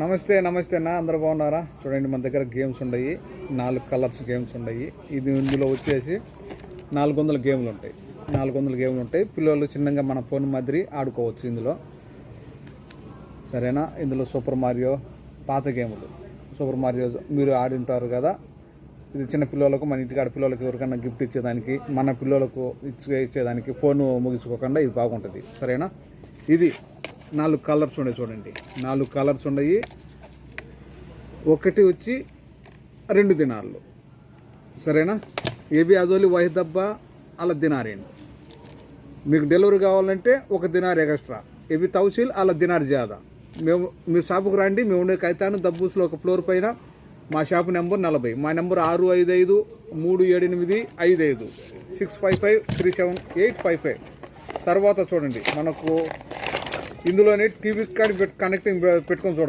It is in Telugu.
నమస్తే అన్న, అందరూ బాగున్నారా? చూడండి, మన దగ్గర గేమ్స్ ఉన్నాయి. 4 కలర్స్ గేమ్స్ ఉన్నాయి. ఇందులో వచ్చేసి 400 గేమ్లు ఉంటాయి. 400 గేమ్లు ఉంటాయి. పిల్లలు చిన్నగా మన ఫోన్ మాదిరి ఆడుకోవచ్చు ఇందులో. సరేనా? ఇందులో సూపర్ మారియో పాత గేములు, సూపర్ మారియో మీరు ఆడింటారు కదా. ఇది చిన్న పిల్లలకు, మన ఇంటికాడ పిల్లలకి ఎవరికైనా గిఫ్ట్ ఇచ్చేదానికి, మన పిల్లలకు ఇచ్చేదానికి ఫోన్ ముగించుకోకుండా ఇది బాగుంటుంది. సరేనా? ఇది 4 కలర్స్ ఉన్నాయి. చూడండి, 4 కలర్స్ ఉన్నాయి. ఒకటి వచ్చి 2 దినార్లు. సరేనా? ఏబి అదోలి వహిదబ్బా అలా దినారేండి. మీకు డెలివరీ కావాలంటే 1 దినార్ ఎక్స్ట్రా. ఏబి తౌసీల్ అలా దినార్ జాదా. మేము మీ షాపుకు రండి. మేము ఉండే కైతాను దబ్బూస్లో ఒక ఫ్లోర్ పైన. మా షాపు నెంబర్ 40. మా నెంబర్ 655-378-55 655-378-55. తర్వాత చూడండి, మనకు ఇందులోనే టీవీ కార్డ్ కనెక్టింగ్ పెట్టుకొని చూడదు.